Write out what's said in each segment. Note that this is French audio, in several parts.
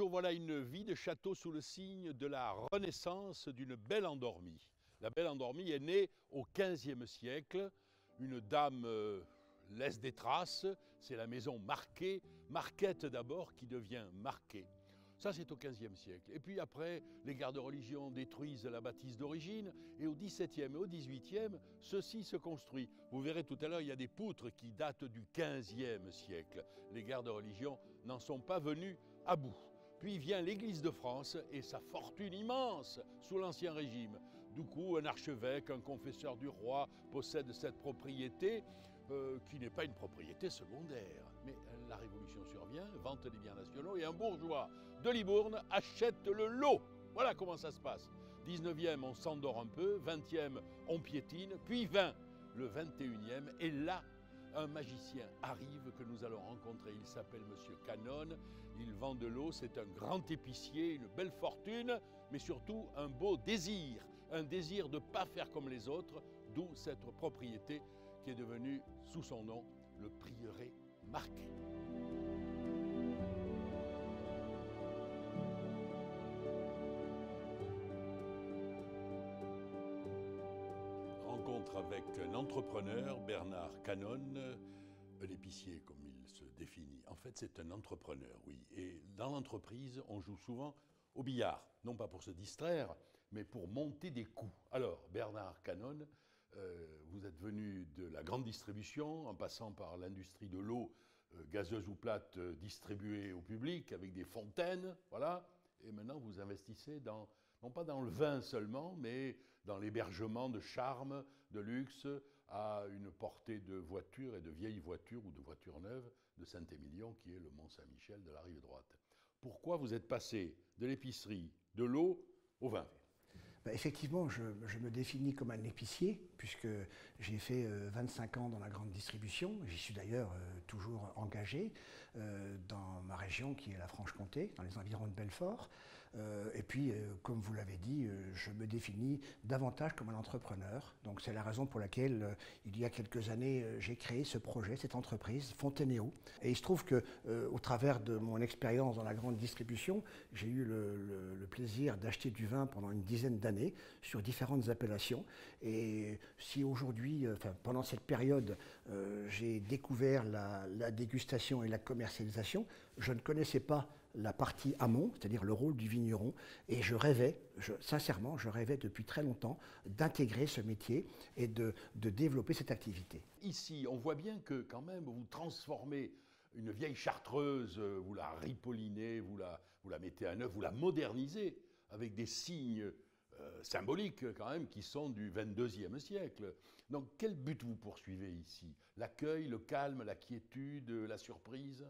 Bonjour, voilà une vie de château sous le signe de la renaissance d'une belle endormie. La belle endormie est née au XVe siècle. Une dame laisse des traces, c'est la maison Marquet, Marquette d'abord, qui devient Marquet. Ça, c'est au XVe siècle. Et puis après, les guerres de religion détruisent la bâtisse d'origine, et au XVIIe et au XVIIIe, ceci se construit. Vous verrez tout à l'heure, il y a des poutres qui datent du XVe siècle. Les guerres de religion n'en sont pas venues à bout. Puis vient l'Église de France et sa fortune immense sous l'Ancien Régime. Du coup, un archevêque, un confesseur du roi possède cette propriété qui n'est pas une propriété secondaire. Mais la Révolution survient, vente des biens nationaux et un bourgeois de Libourne achète le lot. Voilà comment ça se passe. 19e, on s'endort un peu, 20e, on piétine, puis 20, le 21e, et là, un magicien arrive que nous allons rencontrer. Il s'appelle Monsieur Canon, il vend de l'eau, c'est un grand épicier, une belle fortune, mais surtout un beau désir. Un désir de ne pas faire comme les autres, d'où cette propriété qui est devenue, sous son nom, le prieuré Marquet. Rencontre avec un entrepreneur, Bernard Canon, un épicier comme il se définit. En fait, c'est un entrepreneur, oui. Et dans l'entreprise, on joue souvent au billard, non pas pour se distraire, mais pour monter des coups. Alors, Bernard Canon, vous êtes venu de la grande distribution, en passant par l'industrie de l'eau, gazeuse ou plate, distribuée au public, avec des fontaines, voilà. Et maintenant, vous investissez dans, non pas dans le vin seulement, mais dans l'hébergement de charme, de luxe, à une portée de voitures et de vieilles voitures ou de voitures neuves de Saint-Émilion, qui est le Mont-Saint-Michel de la rive droite. Pourquoi vous êtes passé de l'épicerie, de l'eau, au vin ? Effectivement, je me définis comme un épicier, puisque j'ai fait 25 ans dans la grande distribution. J'y suis d'ailleurs toujours engagé dans ma région qui est la Franche-Comté, dans les environs de Belfort. Et puis, comme vous l'avez dit, je me définis davantage comme un entrepreneur. Donc c'est la raison pour laquelle, il y a quelques années, j'ai créé ce projet, cette entreprise, Fonteneo. Et il se trouve que, au travers de mon expérience dans la grande distribution, j'ai eu le plaisir d'acheter du vin pendant une dizaine d'années sur différentes appellations. Et si aujourd'hui, pendant cette période, j'ai découvert la dégustation et la commercialisation, je ne connaissais pas la partie amont, c'est-à-dire le rôle du vigneron, et je rêvais, sincèrement, je rêvais depuis très longtemps d'intégrer ce métier et de développer cette activité. Ici, on voit bien que quand même vous transformez une vieille chartreuse, vous la ripollinez, vous la mettez à neuf, vous la modernisez avec des signes symboliques quand même qui sont du XXIe siècle. Donc quel but vous poursuivez ici? L'accueil, le calme, la quiétude, la surprise?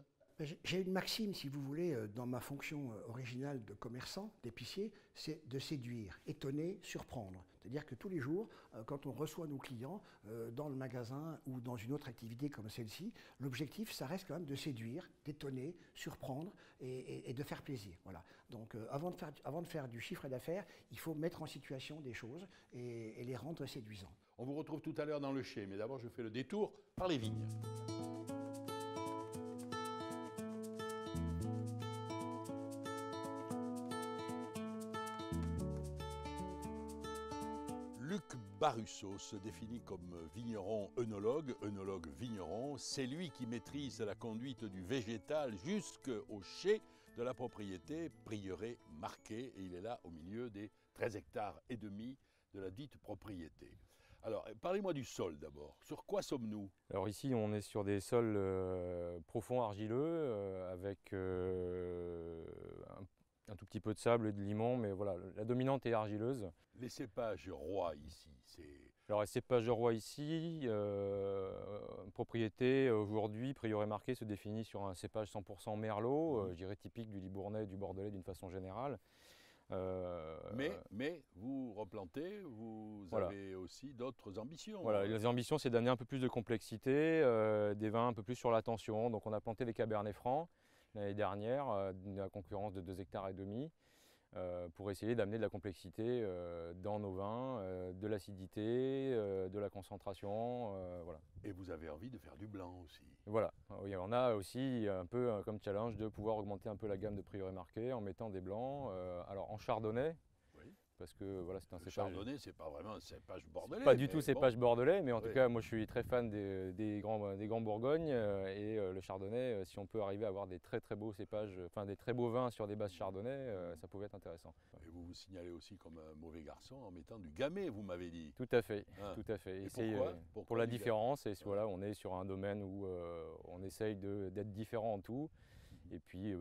J'ai une maxime, si vous voulez, dans ma fonction originale de commerçant, d'épicier, c'est de séduire, étonner, surprendre. C'est-à-dire que tous les jours, quand on reçoit nos clients dans le magasin ou dans une autre activité comme celle-ci, l'objectif, ça reste quand même de séduire, d'étonner, surprendre et de faire plaisir. Voilà. Donc avant de faire du chiffre d'affaires, il faut mettre en situation des choses et les rendre séduisants. On vous retrouve tout à l'heure dans le chai, mais d'abord je fais le détour par les vignes. Luc Barusso se définit comme vigneron œnologue vigneron. C'est lui qui maîtrise la conduite du végétal jusqu'au chai de la propriété prieuré Marquet. Et il est là au milieu des 13 hectares et demi de la dite propriété. Alors, parlez-moi du sol d'abord. Sur quoi sommes-nous? Alors ici, on est sur des sols profonds argileux avec un tout petit peu de sable et de limon, mais voilà, la dominante est argileuse. Les cépages rois ici, c'est... Alors les cépages rois ici, propriété aujourd'hui, prieuré Marquet se définit sur un cépage 100% merlot, je dirais typique du Libournais et du Bordelais d'une façon générale. Mais vous replantez, vous voilà. avez aussi d'autres ambitions. Voilà, les ambitions, c'est d'amener un peu plus de complexité, des vins un peu plus sur l'attention. Donc on a planté des Cabernets Francs l'année dernière, la concurrence de 2 hectares et demi. pour essayer d'amener de la complexité dans nos vins, de l'acidité, de la concentration, voilà. Et vous avez envie de faire du blanc aussi. Voilà, oui, on a aussi un peu comme challenge de pouvoir augmenter un peu la gamme de Prieuré Marqué en mettant des blancs, alors en chardonnay, Oui. parce que voilà, c'est un Le cépage. chardonnay, c'est pas vraiment un cépage bordelais. Pas du tout mais cépage bordelais, mais en Oui. tout cas, moi je suis très fan des grands Bourgognes et le chardonnay, si on peut arriver à avoir des très beaux cépages, enfin des très beaux vins sur des bases chardonnay, ça pouvait être intéressant. Et vous vous signalez aussi comme un mauvais garçon en mettant du gamay, vous m'avez dit. Tout à fait, Ah. tout à fait. Et C'est, pourquoi pour la du gamay? différence, et voilà, on est sur un domaine où on essaye d'être différent en tout, et puis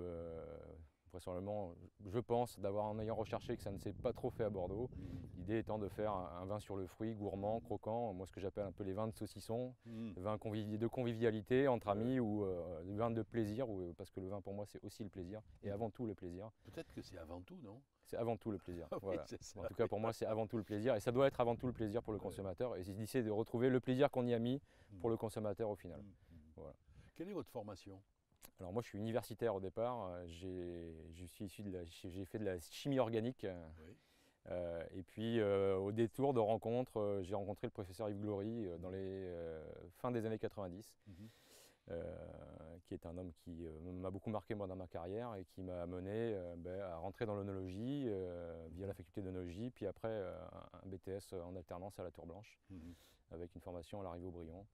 vraisemblablement, je pense, en ayant recherché que ça ne s'est pas trop fait à Bordeaux, l'idée étant de faire un vin sur le fruit, gourmand, croquant, moi ce que j'appelle un peu les vins de saucisson, vins de convivialité entre amis ou des vins de plaisir, parce que le vin pour moi c'est aussi le plaisir, et avant tout le plaisir. Peut-être que c'est avant tout, non? C'est avant tout le plaisir. Oui, Voilà. c'est ça. En tout cas pour moi c'est avant tout le plaisir, et ça doit être avant tout le plaisir pour le consommateur, et c'est d'essayer de retrouver le plaisir qu'on y a mis pour le consommateur au final. Voilà. Quelle est votre formation? Alors moi je suis universitaire au départ, j'ai fait de la chimie organique, Oui. et puis au détour de rencontres, j'ai rencontré le professeur Yves Glory dans les fin des années 90, qui est un homme qui m'a beaucoup marqué moi dans ma carrière et qui m'a amené à rentrer dans l'œnologie via la faculté d'œnologie, puis après un BTS en alternance à la Tour Blanche, avec une formation à l'arrivée au Brion.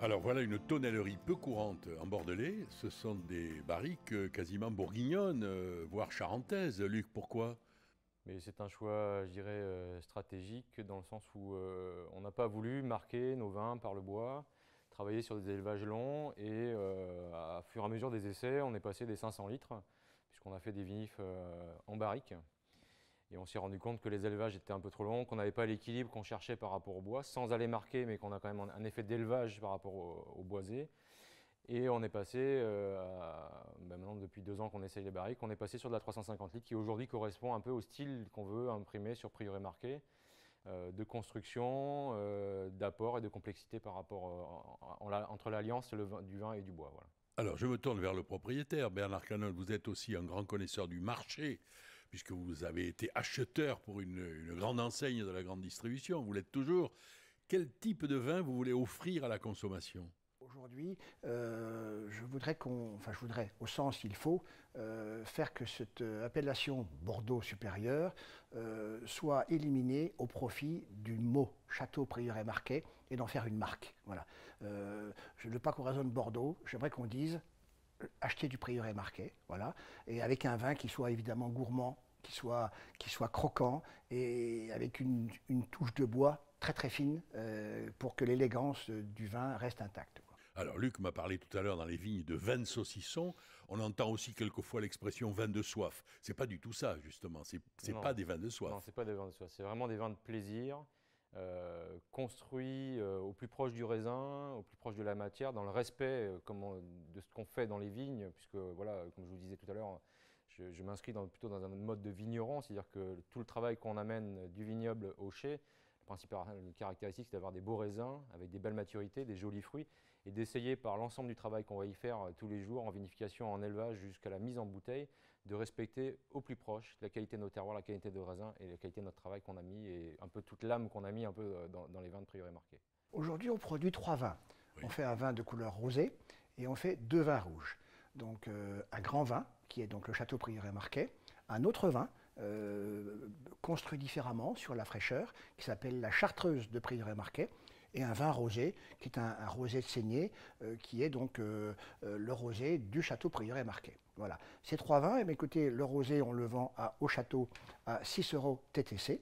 Alors voilà une tonnellerie peu courante en Bordelais. Ce sont des barriques quasiment bourguignonnes, voire charentaises. Luc, pourquoi? Mais c'est un choix, je dirais, stratégique, dans le sens où on n'a pas voulu marquer nos vins par le bois, travailler sur des élevages longs, et à fur et à mesure des essais, on est passé des 500 litres, puisqu'on a fait des vinifs en barrique. Et on s'est rendu compte que les élevages étaient un peu trop longs, qu'on n'avait pas l'équilibre qu'on cherchait par rapport au bois, sans aller marquer, mais qu'on a quand même un effet d'élevage par rapport au boisé. Et on est passé, maintenant depuis 2 ans qu'on essaye les barriques, on est passé sur de la 350 litres qui aujourd'hui correspond un peu au style qu'on veut imprimer sur Prieuré Marqué, de construction, d'apport et de complexité par rapport entre l'alliance du vin et du bois. Voilà. Alors je me tourne vers le propriétaire. Bernard Canol, vous êtes aussi un grand connaisseur du marché, puisque vous avez été acheteur pour une grande enseigne de la grande distribution. Vous l'êtes toujours. Quel type de vin vous voulez offrir à la consommation? Aujourd'hui, je voudrais au sens il faut, faire que cette appellation Bordeaux supérieur soit éliminée au profit du mot Château Prieuré Marqué et d'en faire une marque. Voilà. Je ne veux pas qu'on raisonne Bordeaux, j'aimerais qu'on dise acheter du Prieuré Marqué, voilà, et avec un vin qui soit évidemment gourmand, qui soit croquant et avec une touche de bois très fine pour que l'élégance du vin reste intacte. Alors Luc m'a parlé tout à l'heure dans les vignes de vin de saucisson. On entend aussi quelquefois l'expression vin de soif. C'est pas du tout ça justement. C'est pas des vins de soif. Non, c'est pas des vins de soif. C'est vraiment des vins de plaisir, construits au plus proche du raisin, au plus proche de la matière, dans le respect de ce qu'on fait dans les vignes, puisque voilà, comme je vous disais tout à l'heure, je m'inscris plutôt dans un mode de vigneron, c'est-à-dire que tout le travail qu'on amène du vignoble au chai, la principale caractéristique, c'est d'avoir des beaux raisins avec des belles maturités, des jolis fruits, et d'essayer par l'ensemble du travail qu'on va y faire tous les jours en vinification, en élevage, jusqu'à la mise en bouteille, de respecter au plus proche la qualité de nos terroirs, la qualité de raisin et la qualité de notre travail qu'on a mis, et un peu toute l'âme qu'on a mis un peu dans les vins de Prieuré Marqué. Aujourd'hui, on produit 3 vins. Oui. On fait un vin de couleur rosée et on fait 2 vins rouges. Donc un grand vin, qui est donc le Château Prieuré Marqué, un autre vin, construit différemment sur la fraîcheur, qui s'appelle la Chartreuse de Prieuré Marqué, et un vin rosé, qui est un rosé de saignée, qui est donc le rosé du Château Prieuré Marqué. Voilà. Ces 3 vins, eh bien, écoutez, le rosé, on le vend au château à 6 € TTC.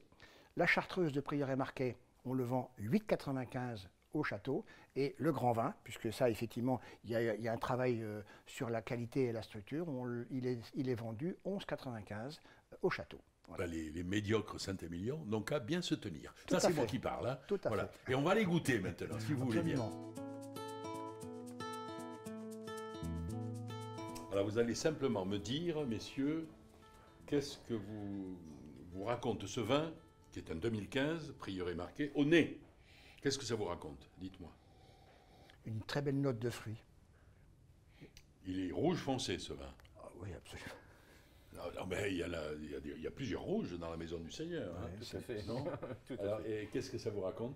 La Chartreuse de Prieuré Marqué, on le vend 8,95 € au château, et le grand vin, puisque ça effectivement il y a un travail sur la qualité et la structure, il est vendu 11,95 € au château. Voilà. Les médiocres Saint-Émilion n'ont qu'à bien se tenir. Ça c'est moi qui parle. Hein. Tout à fait. Et on va les goûter maintenant, si vous voulez bien. Alors vous allez simplement me dire, messieurs, qu'est-ce que vous raconte ce vin, qui est un 2015, Prieuré Marqué, au nez? Qu'est-ce que ça vous raconte? Dites-moi. Une très belle note de fruits. Il est rouge foncé, ce vin. Ah oui, absolument. Non, mais il y a plusieurs rouges dans la maison du Seigneur. Hein. Tout à fait. Non Tout à Alors, fait. et qu'est-ce que ça vous raconte?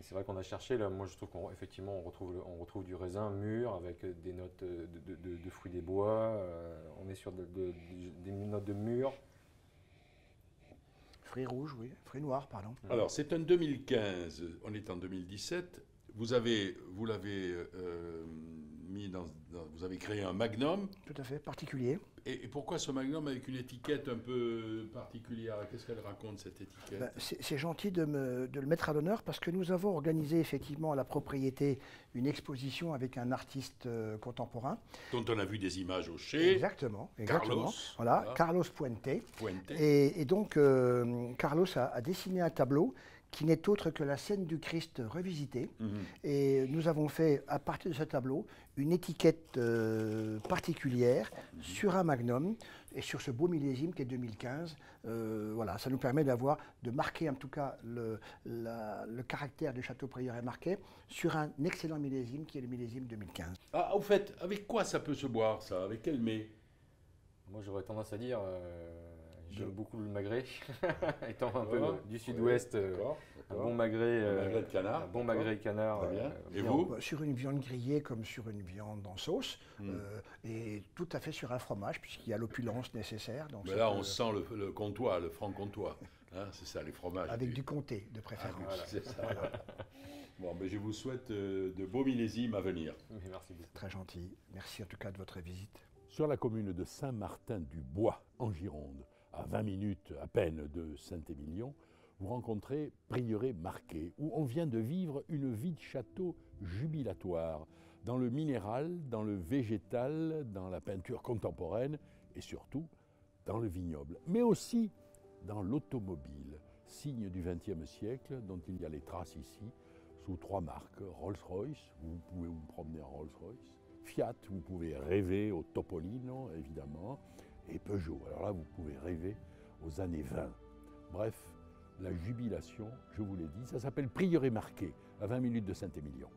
C'est vrai qu'on a cherché, là, moi je trouve qu'effectivement on retrouve du raisin mûr avec des notes de fruits des bois, on est sur des notes de mûr. Fruits rouges, oui. Fruits noirs, pardon. Alors, c'est un 2015, on est en 2017. Vous l'avez mis vous avez créé un magnum. Tout à fait, particulier. Et pourquoi ce magnum avec une étiquette un peu particulière? Qu'est-ce qu'elle raconte, cette étiquette? Ben, c'est gentil de le mettre à l'honneur parce que nous avons organisé effectivement à la propriété une exposition avec un artiste contemporain. Dont on a vu des images au Chez. Exactement. Carlos. Voilà, Carlos Puente. Puente. Et donc, Carlos a dessiné un tableau qui n'est autre que la scène du Christ revisitée. Et nous avons fait, à partir de ce tableau, une étiquette particulière sur un magnum et sur ce beau millésime qui est 2015. Voilà, ça nous permet de marquer en tout cas le caractère du Château Prieuré Marquet sur un excellent millésime qui est le millésime 2015. Ah, au fait, avec quoi ça peut se boire, ça? Avec quel mets? Moi j'aurais tendance à dire, j'aime beaucoup le magret, étant un peu D'accord. du sud-ouest, un bon magret, Un magret de canard. un bon magret canard. Très bien. Et bien. vous? Sur une viande grillée comme sur une viande en sauce, et tout à fait sur un fromage, puisqu'il y a l'opulence nécessaire. Donc Mais ça là, peut- on sent le comtois, le franc comtois. Hein, c'est ça, les fromages. avec du comté, de préférence. Voilà, c'est ça. Bon, mais je vous souhaite de beaux millésimes à venir. Mais merci beaucoup. Très gentil. Merci en tout cas de votre visite. Sur la commune de Saint-Martin-du-Bois, en Gironde, à 20 minutes à peine de Saint-Émilion, vous rencontrez Prieuré Marquet, où on vient de vivre une vie de château jubilatoire, dans le minéral, dans le végétal, dans la peinture contemporaine et surtout dans le vignoble, mais aussi dans l'automobile, signe du XXe siècle dont il y a les traces ici, sous 3 marques. Rolls-Royce, vous pouvez vous promener en Rolls-Royce, Fiat, vous pouvez rêver au Topolino, évidemment, et Peugeot. Alors là, vous pouvez rêver aux années 20. Bref, la jubilation, je vous l'ai dit, ça s'appelle Prieuré Marquet, à 20 minutes de Saint-Émilion.